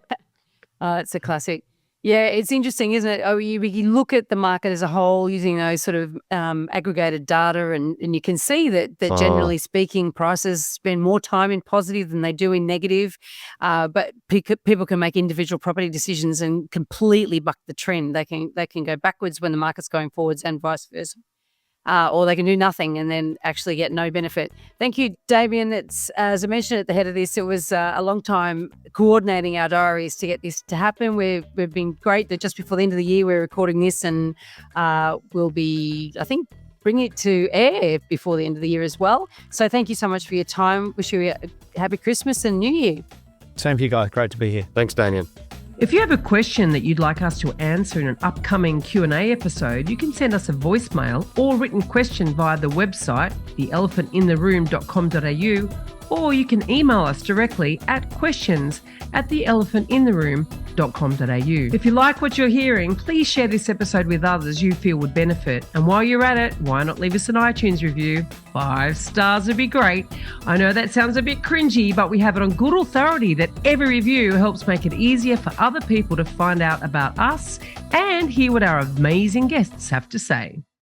It's a classic. Yeah, it's interesting, isn't it? You look at the market as a whole using those sort of aggregated data, and you can see that generally speaking, prices spend more time in positive than they do in negative. But people can make individual property decisions and completely buck the trend. They can go backwards when the market's going forwards, and vice versa. Or they can do nothing and then actually get no benefit. Thank you, Damian. It's, as I mentioned at the head of this, it was a long time coordinating our diaries to get this to happen. We've been great that just before the end of the year we're recording this, and we'll be, I think, bringing it to air before the end of the year as well. So thank you so much for your time. Wish you a happy Christmas and New Year. Same for you guys. Great to be here. Thanks, Damian. If you have a question that you'd like us to answer in an upcoming Q&A episode, you can send us a voicemail or written question via the website, theelephantintheroom.com.au, or you can email us directly at questions@theelephantintheroom.com.au. If you like what you're hearing, please share this episode with others you feel would benefit. And while you're at it, why not leave us an iTunes review? 5 stars would be great. I know that sounds a bit cringy, but we have it on good authority that every review helps make it easier for other people to find out about us and hear what our amazing guests have to say.